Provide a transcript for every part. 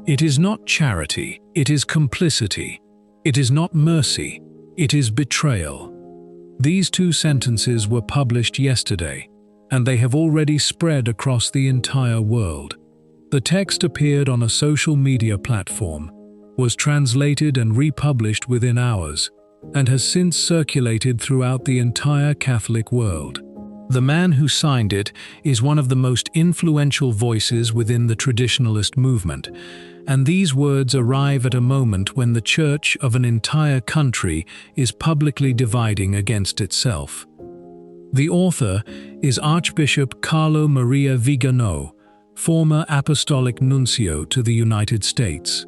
It is not charity, it is complicity. It is not mercy, it is betrayal. These two sentences were published yesterday, and they have already spread across the entire world. The text appeared on a social media platform, was translated and republished within hours, and has since circulated throughout the entire Catholic world. The man who signed it is one of the most influential voices within the traditionalist movement, and these words arrive at a moment when the Church of an entire country is publicly dividing against itself. The author is Archbishop Carlo Maria Viganò, former Apostolic Nuncio to the United States.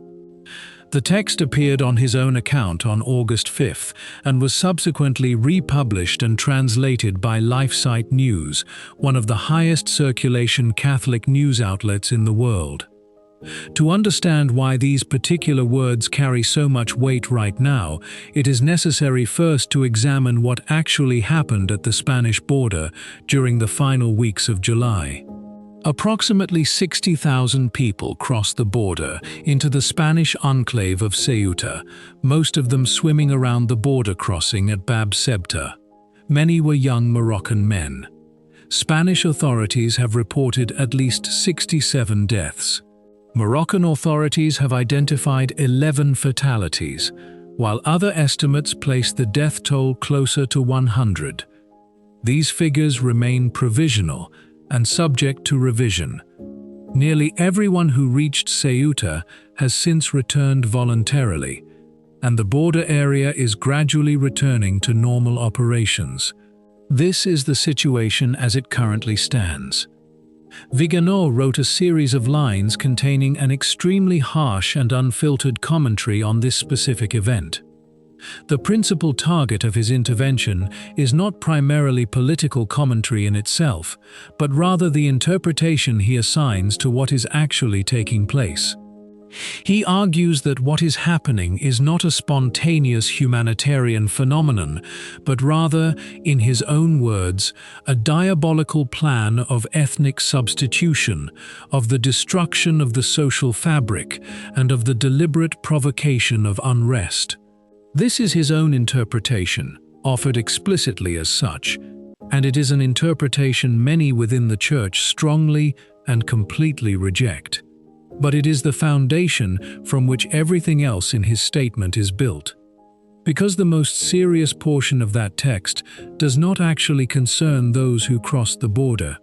The text appeared on his own account on August 5th and was subsequently republished and translated by LifeSite News, one of the highest circulation Catholic news outlets in the world. To understand why these particular words carry so much weight right now, it is necessary first to examine what actually happened at the Spanish border during the final weeks of July. Approximately 60,000 people crossed the border into the Spanish enclave of Ceuta, most of them swimming around the border crossing at Bab Sebta. Many were young Moroccan men. Spanish authorities have reported at least 67 deaths. Moroccan authorities have identified 11 fatalities, while other estimates place the death toll closer to 100. These figures remain provisional and subject to revision. Nearly everyone who reached Ceuta has since returned voluntarily, and the border area is gradually returning to normal operations. This is the situation as it currently stands. Vigano wrote a series of lines containing an extremely harsh and unfiltered commentary on this specific event. The principal target of his intervention is not primarily political commentary in itself, but rather the interpretation he assigns to what is actually taking place. He argues that what is happening is not a spontaneous humanitarian phenomenon, but rather, in his own words, a diabolical plan of ethnic substitution, of the destruction of the social fabric, and of the deliberate provocation of unrest. This is his own interpretation, offered explicitly as such, and it is an interpretation many within the Church strongly and completely reject. But it is the foundation from which everything else in his statement is built. Because the most serious portion of that text does not actually concern those who crossed the border.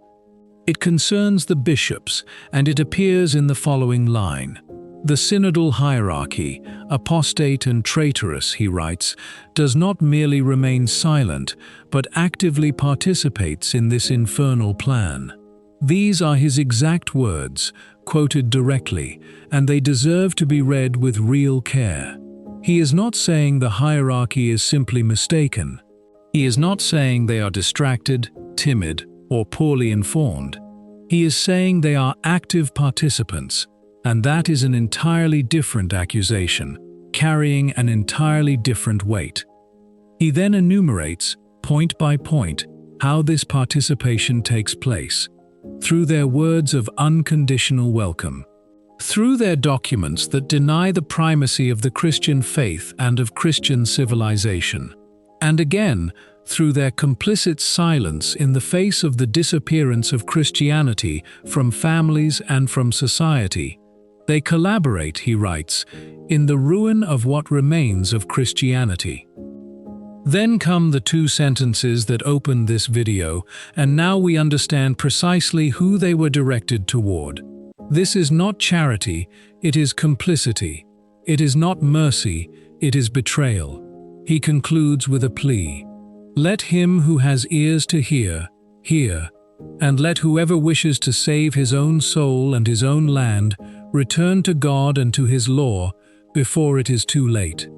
It concerns the bishops, and it appears in the following line. The synodal hierarchy, apostate and traitorous, he writes, does not merely remain silent, but actively participates in this infernal plan. These are his exact words, quoted directly, and they deserve to be read with real care. He is not saying the hierarchy is simply mistaken. He is not saying they are distracted, timid, or poorly informed. He is saying they are active participants, and that is an entirely different accusation, carrying an entirely different weight. He then enumerates, point by point, how this participation takes place. Through their words of unconditional welcome, through their documents that deny the primacy of the Christian faith and of Christian civilization, and again, through their complicit silence in the face of the disappearance of Christianity from families and from society. They collaborate, he writes, in the ruin of what remains of Christianity. Then come the two sentences that open this video, and now we understand precisely who they were directed toward. This is not charity, it is complicity. It is not mercy, it is betrayal. He concludes with a plea. Let him who has ears to hear, hear, and let whoever wishes to save his own soul and his own land return to God and to his law before it is too late.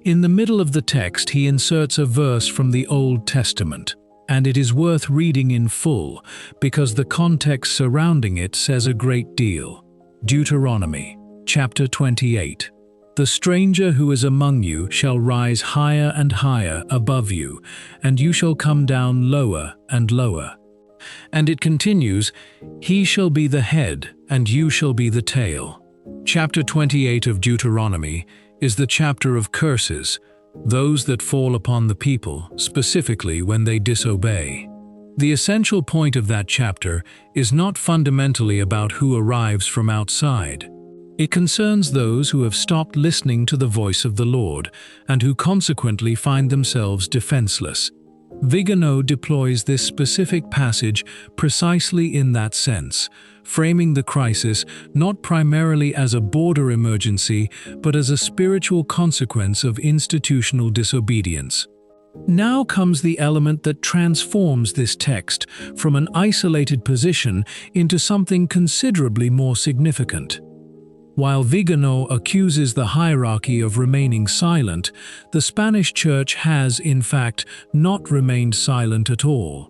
In the middle of the text, he inserts a verse from the Old Testament, and it is worth reading in full because the context surrounding it says a great deal. Deuteronomy, chapter 28. The stranger who is among you shall rise higher and higher above you, and you shall come down lower and lower. And it continues, he shall be the head, and you shall be the tail. Chapter 28 of Deuteronomy is the chapter of curses, those that fall upon the people, specifically when they disobey. The essential point of that chapter is not fundamentally about who arrives from outside. It concerns those who have stopped listening to the voice of the Lord and who consequently find themselves defenseless. Vigano deploys this specific passage precisely in that sense, framing the crisis not primarily as a border emergency, but as a spiritual consequence of institutional disobedience. Now comes the element that transforms this text from an isolated position into something considerably more significant. While Vigano accuses the hierarchy of remaining silent, the Spanish Church has, in fact, not remained silent at all.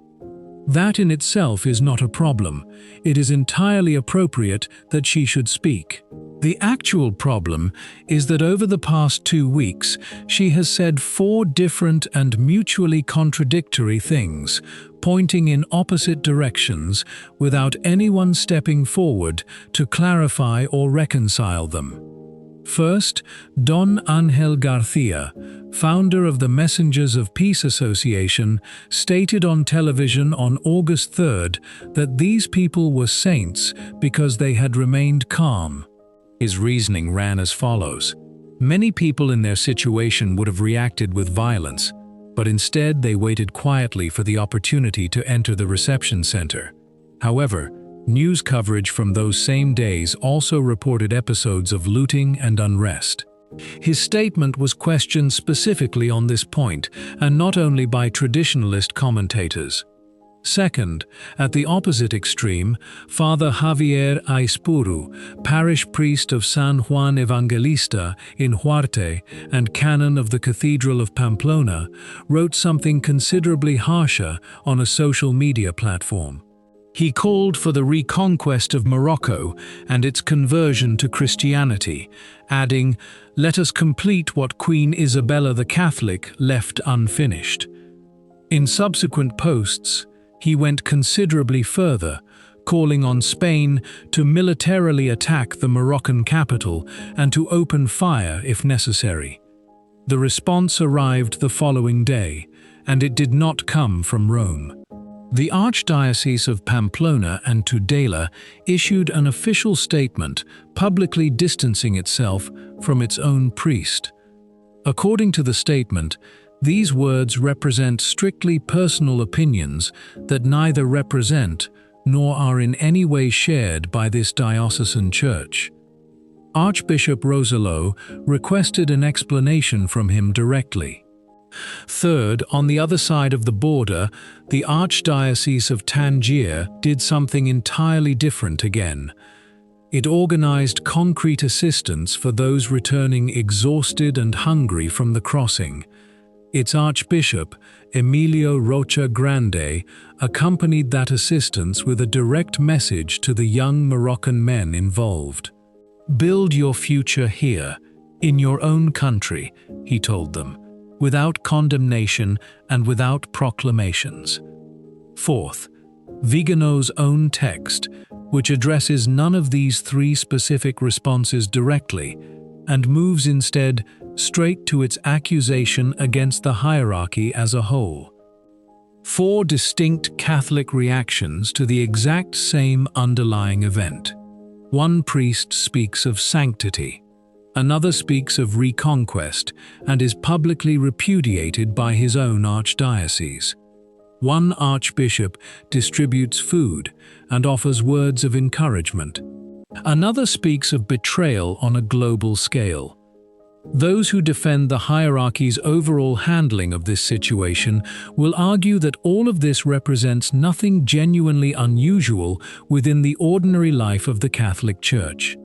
That in itself is not a problem. It is entirely appropriate that she should speak. The actual problem is that over the past 2 weeks, she has said 4 different and mutually contradictory things, pointing in opposite directions without anyone stepping forward to clarify or reconcile them. First, Don Angel Garcia, founder of the Messengers of Peace Association, stated on television on August 3rd that these people were saints because they had remained calm. His reasoning ran as follows. Many people in their situation would have reacted with violence, but instead they waited quietly for the opportunity to enter the reception center. However, news coverage from those same days also reported episodes of looting and unrest. His statement was questioned specifically on this point, and not only by traditionalist commentators. Second, at the opposite extreme, Father Javier Aispuru, parish priest of San Juan Evangelista in Huarte and canon of the Cathedral of Pamplona, wrote something considerably harsher on a social media platform. He called for the reconquest of Morocco and its conversion to Christianity, adding, "Let us complete what Queen Isabella the Catholic left unfinished." In subsequent posts, he went considerably further, calling on Spain to militarily attack the Moroccan capital and to open fire if necessary. The response arrived the following day, and it did not come from Rome. The Archdiocese of Pamplona and Tudela issued an official statement publicly distancing itself from its own priest. According to the statement, these words represent strictly personal opinions that neither represent nor are in any way shared by this diocesan church. Archbishop Rosello requested an explanation from him directly. Third, on the other side of the border, the Archdiocese of Tangier did something entirely different again. It organized concrete assistance for those returning exhausted and hungry from the crossing. Its Archbishop, Emilio Rocha Grande, accompanied that assistance with a direct message to the young Moroccan men involved. "Build your future here, in your own country," he told them, without condemnation and without proclamations. Fourth, Vigano's own text, which addresses none of these 3 specific responses directly, and moves instead straight to its accusation against the hierarchy as a whole. 4 distinct Catholic reactions to the exact same underlying event. One priest speaks of sanctity. Another speaks of reconquest and is publicly repudiated by his own archdiocese. One archbishop distributes food and offers words of encouragement. Another speaks of betrayal on a global scale. Those who defend the hierarchy's overall handling of this situation will argue that all of this represents nothing genuinely unusual within the ordinary life of the Catholic Church.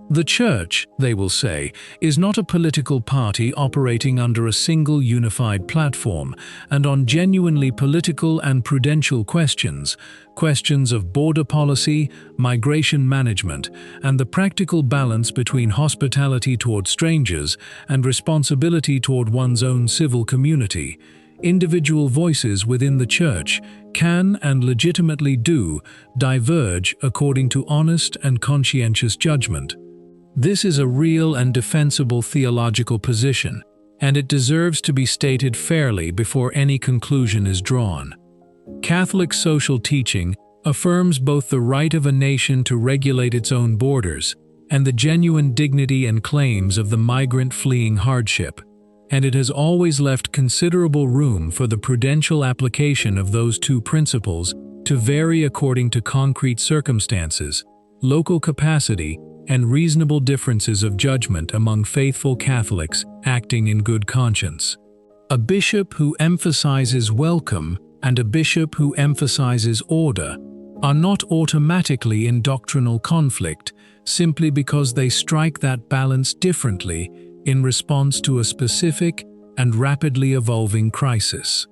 The Church, they will say, is not a political party operating under a single unified platform, and on genuinely political and prudential questions, questions of border policy, migration management, and the practical balance between hospitality toward strangers and responsibility toward one's own civil community, individual voices within the Church can and legitimately do diverge according to honest and conscientious judgment. This is a real and defensible theological position, and it deserves to be stated fairly before any conclusion is drawn. Catholic social teaching affirms both the right of a nation to regulate its own borders and the genuine dignity and claims of the migrant fleeing hardship, and it has always left considerable room for the prudential application of those two principles to vary according to concrete circumstances, local capacity, and reasonable differences of judgment among faithful Catholics acting in good conscience. A bishop who emphasizes welcome and a bishop who emphasizes order are not automatically in doctrinal conflict simply because they strike that balance differently in response to a specific and rapidly evolving crisis.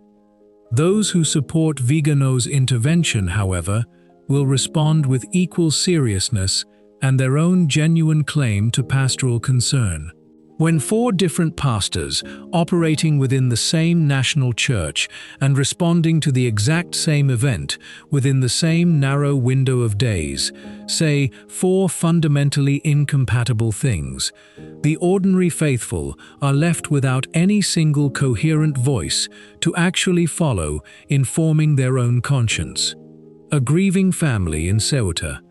Those who support Vigano's intervention, however, will respond with equal seriousness and their own genuine claim to pastoral concern. When four different pastors, operating within the same national church and responding to the exact same event within the same narrow window of days, say four fundamentally incompatible things, the ordinary faithful are left without any single coherent voice to actually follow in forming their own conscience. A grieving family in Ceuta,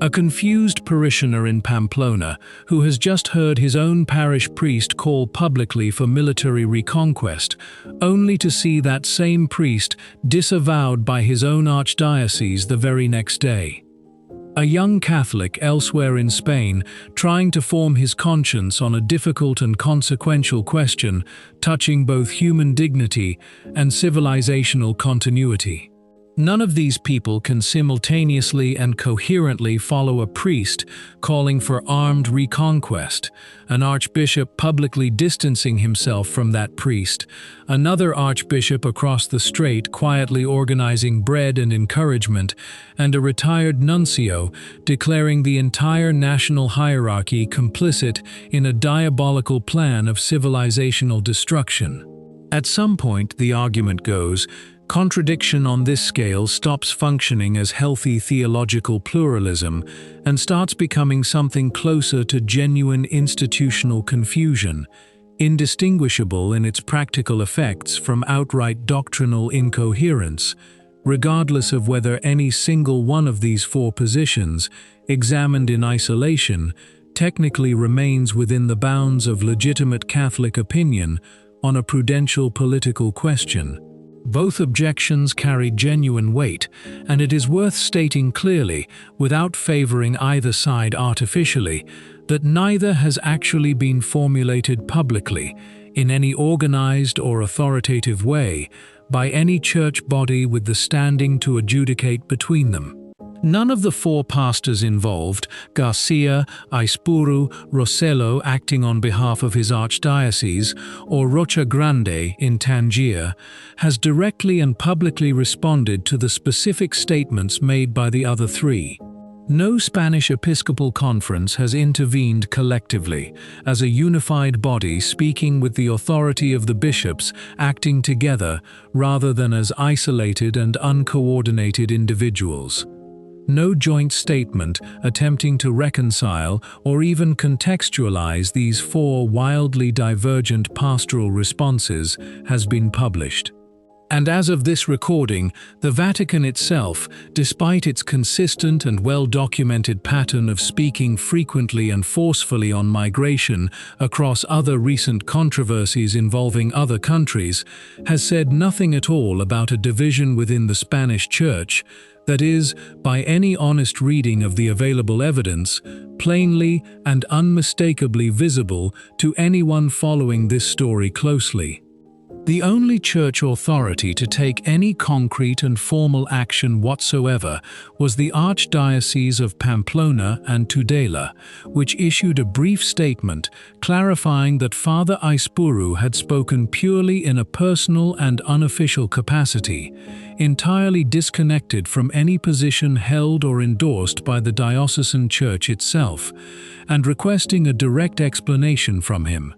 a confused parishioner in Pamplona who has just heard his own parish priest call publicly for military reconquest, only to see that same priest disavowed by his own archdiocese the very next day. A young Catholic elsewhere in Spain trying to form his conscience on a difficult and consequential question touching both human dignity and civilizational continuity. None of these people can simultaneously and coherently follow a priest calling for armed reconquest, an archbishop publicly distancing himself from that priest, another archbishop across the strait quietly organizing bread and encouragement, and a retired nuncio declaring the entire national hierarchy complicit in a diabolical plan of civilizational destruction. At some point, the argument goes, contradiction on this scale stops functioning as healthy theological pluralism and starts becoming something closer to genuine institutional confusion, indistinguishable in its practical effects from outright doctrinal incoherence, regardless of whether any single one of these four positions, examined in isolation, technically remains within the bounds of legitimate Catholic opinion on a prudential political question. Both objections carry genuine weight, and it is worth stating clearly, without favoring either side artificially, that neither has actually been formulated publicly, in any organized or authoritative way, by any church body with the standing to adjudicate between them. None of the four pastors involved, Garcia, Aispuru, Rossello acting on behalf of his archdiocese, or Rocha Grande in Tangier, has directly and publicly responded to the specific statements made by the other three. No Spanish Episcopal Conference has intervened collectively, as a unified body speaking with the authority of the bishops acting together rather than as isolated and uncoordinated individuals. No joint statement attempting to reconcile or even contextualize these four wildly divergent pastoral responses has been published. And as of this recording, the Vatican itself, despite its consistent and well-documented pattern of speaking frequently and forcefully on migration across other recent controversies involving other countries, has said nothing at all about a division within the Spanish Church that is, by any honest reading of the available evidence, plainly and unmistakably visible to anyone following this story closely. The only church authority to take any concrete and formal action whatsoever was the Archdiocese of Pamplona and Tudela, which issued a brief statement clarifying that Father Aispuru had spoken purely in a personal and unofficial capacity, entirely disconnected from any position held or endorsed by the diocesan church itself, and requesting a direct explanation from him.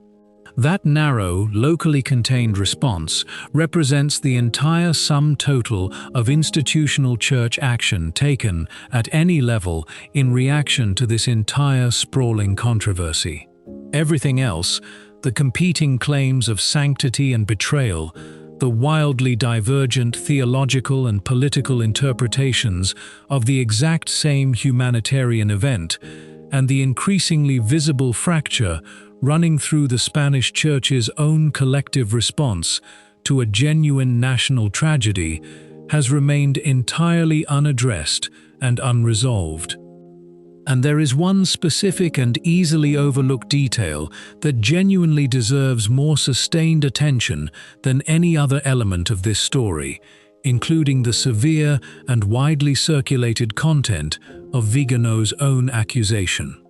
That narrow, locally contained response represents the entire sum total of institutional church action taken at any level in reaction to this entire sprawling controversy. Everything else, the competing claims of sanctity and betrayal, the wildly divergent theological and political interpretations of the exact same humanitarian event, and the increasingly visible fracture running through the Spanish Church's own collective response to a genuine national tragedy, has remained entirely unaddressed and unresolved. And there is one specific and easily overlooked detail that genuinely deserves more sustained attention than any other element of this story, including the severe and widely circulated content of Vigano's own accusation.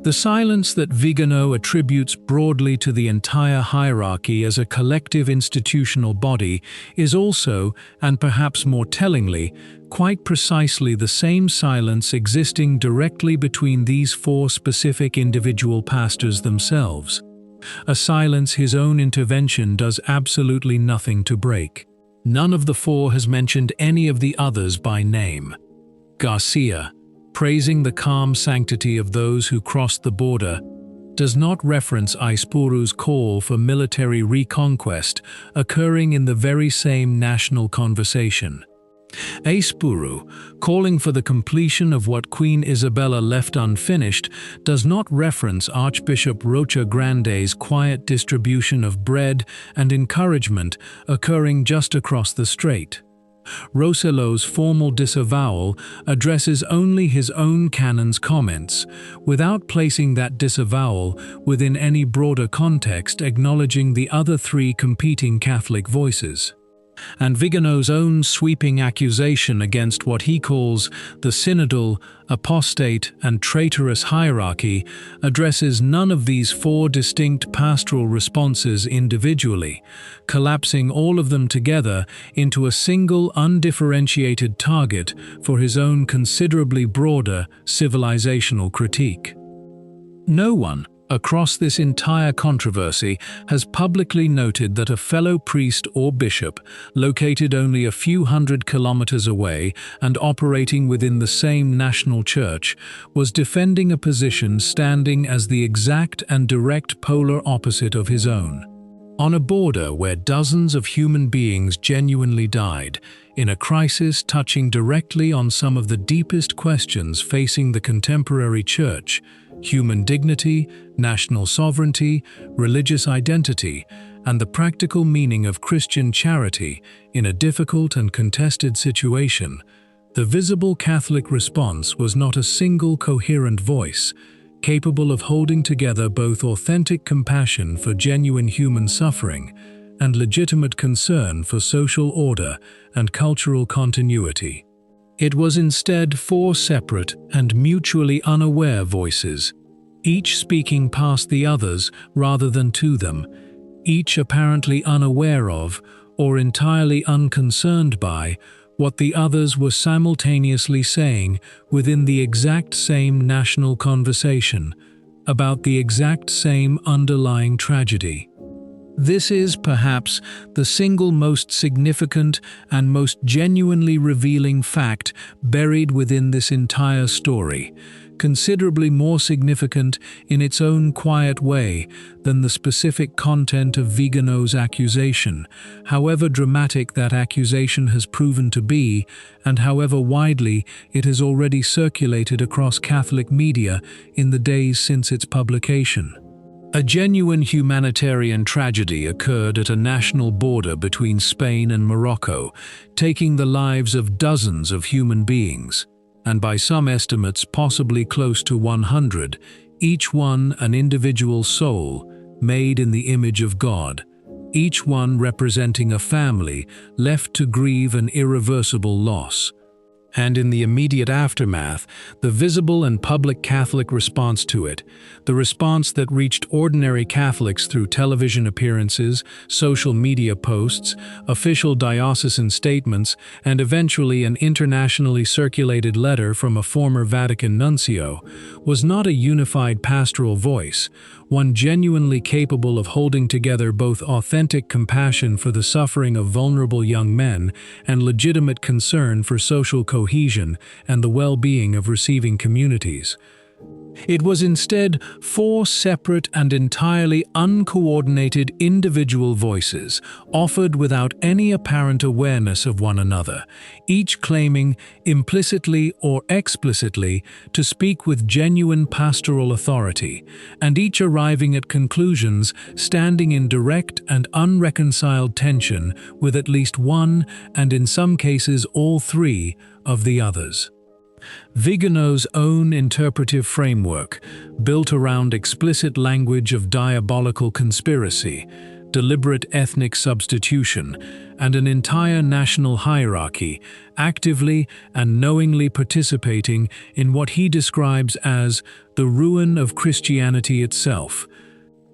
The silence that Vigano attributes broadly to the entire hierarchy as a collective institutional body is also, and perhaps more tellingly, quite precisely the same silence existing directly between these four specific individual pastors themselves. A silence his own intervention does absolutely nothing to break. None of the four has mentioned any of the others by name. Garcia, praising the calm sanctity of those who crossed the border, does not reference Aispuru's call for military reconquest occurring in the very same national conversation. Aispuru, calling for the completion of what Queen Isabella left unfinished, does not reference Archbishop Rocha Grande's quiet distribution of bread and encouragement occurring just across the strait. Rosello's formal disavowal addresses only his own canon's comments, without placing that disavowal within any broader context acknowledging the other three competing Catholic voices. And Vigano's own sweeping accusation against what he calls the synodal, apostate, and traitorous hierarchy addresses none of these four distinct pastoral responses individually, collapsing all of them together into a single undifferentiated target for his own considerably broader civilizational critique. No one, across this entire controversy, has publicly noted that a fellow priest or bishop, located only a few hundred kilometers away and operating within the same national church, was defending a position standing as the exact and direct polar opposite of his own. On a border where dozens of human beings genuinely died, in a crisis touching directly on some of the deepest questions facing the contemporary church, human dignity, national sovereignty, religious identity, and the practical meaning of Christian charity in a difficult and contested situation, the visible Catholic response was not a single coherent voice, capable of holding together both authentic compassion for genuine human suffering and legitimate concern for social order and cultural continuity. It was instead four separate and mutually unaware voices, each speaking past the others rather than to them, each apparently unaware of, or entirely unconcerned by, what the others were simultaneously saying within the exact same national conversation, about the exact same underlying tragedy. This is, perhaps, the single most significant and most genuinely revealing fact buried within this entire story, considerably more significant in its own quiet way than the specific content of Vigano's accusation, however dramatic that accusation has proven to be, and however widely it has already circulated across Catholic media in the days since its publication. A genuine humanitarian tragedy occurred at a national border between Spain and Morocco, taking the lives of dozens of human beings, and by some estimates possibly close to 100, each one an individual soul made in the image of God, each one representing a family left to grieve an irreversible loss. and in the immediate aftermath, the visible and public Catholic response to it, the response that reached ordinary Catholics through television appearances, social media posts, official diocesan statements, and eventually an internationally circulated letter from a former Vatican nuncio, was not a unified pastoral voice, one genuinely capable of holding together both authentic compassion for the suffering of vulnerable young men and legitimate concern for social cohesion and the well-being of receiving communities. It was instead four separate and entirely uncoordinated individual voices, offered without any apparent awareness of one another, each claiming, implicitly or explicitly, to speak with genuine pastoral authority, and each arriving at conclusions standing in direct and unreconciled tension with at least one, and in some cases all three, of the others. Vigano's own interpretive framework, built around explicit language of diabolical conspiracy, deliberate ethnic substitution, and an entire national hierarchy, actively and knowingly participating in what he describes as the ruin of Christianity itself,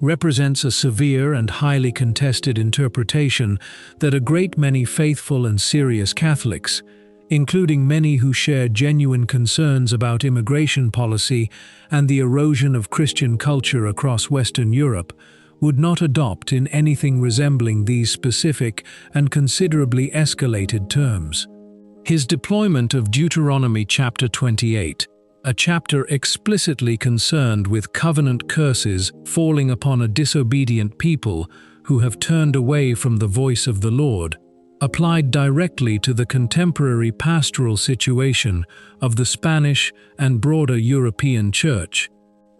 represents a severe and highly contested interpretation that a great many faithful and serious Catholics, including many who share genuine concerns about immigration policy and the erosion of Christian culture across Western Europe, would not adopt in anything resembling these specific and considerably escalated terms. His deployment of Deuteronomy chapter 28, a chapter explicitly concerned with covenant curses falling upon a disobedient people who have turned away from the voice of the Lord, applied directly to the contemporary pastoral situation of the Spanish and broader European Church,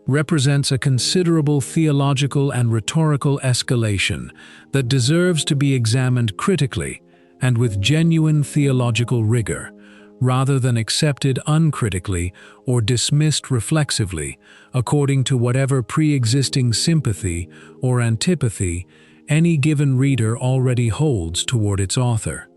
represents a considerable theological and rhetorical escalation that deserves to be examined critically and with genuine theological rigor, rather than accepted uncritically or dismissed reflexively according to whatever pre-existing sympathy or antipathy any given reader already holds toward its author.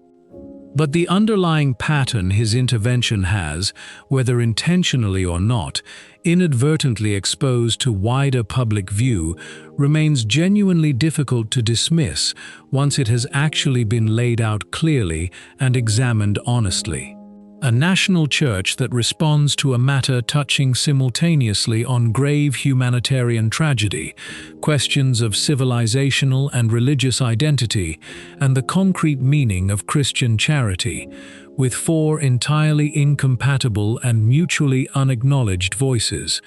But the underlying pattern his intervention has, whether intentionally or not, inadvertently exposed to wider public view, remains genuinely difficult to dismiss once it has actually been laid out clearly and examined honestly. A national church that responds to a matter touching simultaneously on grave humanitarian tragedy, questions of civilizational and religious identity, and the concrete meaning of Christian charity, with four entirely incompatible and mutually unacknowledged voices.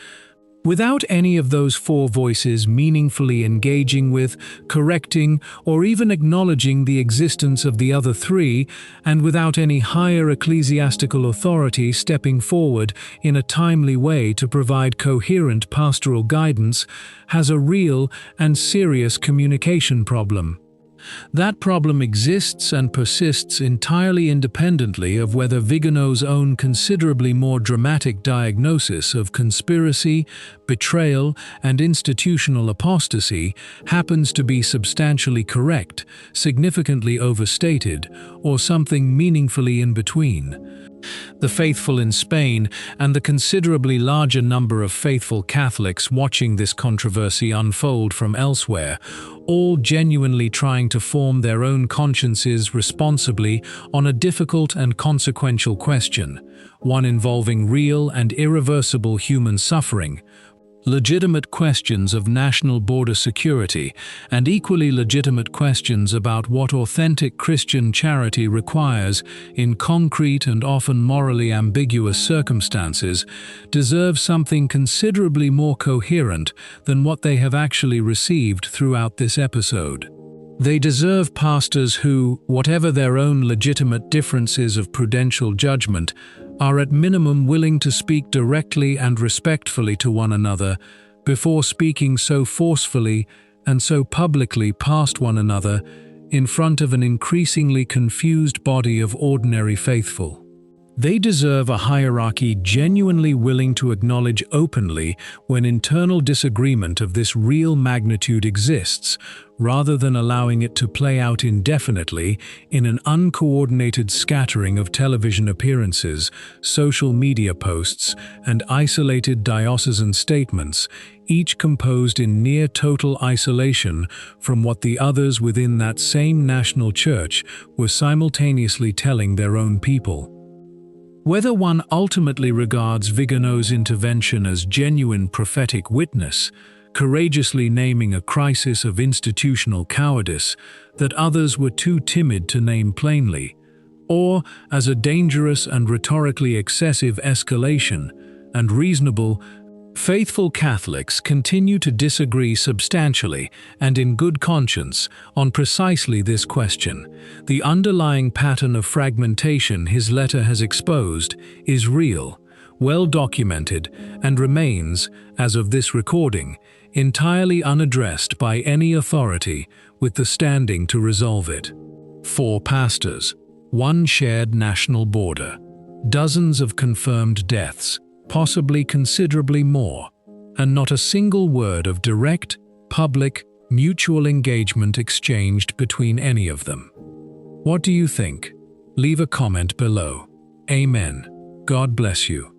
Without any of those four voices meaningfully engaging with, correcting, or even acknowledging the existence of the other three, and without any higher ecclesiastical authority stepping forward in a timely way to provide coherent pastoral guidance, has a real and serious communication problem. That problem exists and persists entirely independently of whether Vigano's own considerably more dramatic diagnosis of conspiracy, betrayal, and institutional apostasy happens to be substantially correct, significantly overstated, or something meaningfully in between. The faithful in Spain and the considerably larger number of faithful Catholics watching this controversy unfold from elsewhere, all genuinely trying to form their own consciences responsibly on a difficult and consequential question, one involving real and irreversible human suffering, legitimate questions of national border security, and equally legitimate questions about what authentic Christian charity requires in concrete and often morally ambiguous circumstances, deserve something considerably more coherent than what they have actually received throughout this episode. They deserve pastors who, whatever their own legitimate differences of prudential judgment, are at minimum willing to speak directly and respectfully to one another before speaking so forcefully and so publicly past one another in front of an increasingly confused body of ordinary faithful. They deserve a hierarchy genuinely willing to acknowledge openly when internal disagreement of this real magnitude exists, rather than allowing it to play out indefinitely in an uncoordinated scattering of television appearances, social media posts, and isolated diocesan statements, each composed in near total isolation from what the others within that same national church were simultaneously telling their own people. Whether one ultimately regards Vigano's intervention as genuine prophetic witness, courageously naming a crisis of institutional cowardice that others were too timid to name plainly, or as a dangerous and rhetorically excessive escalation, and reasonable, faithful Catholics continue to disagree substantially and in good conscience on precisely this question. The underlying pattern of fragmentation his letter has exposed is real, well documented, and remains, as of this recording, entirely unaddressed by any authority with the standing to resolve it. 4 pastors, 1 shared national border, dozens of confirmed deaths, possibly considerably more, and not a single word of direct, public, mutual engagement exchanged between any of them. What do you think? Leave a comment below. Amen. God bless you.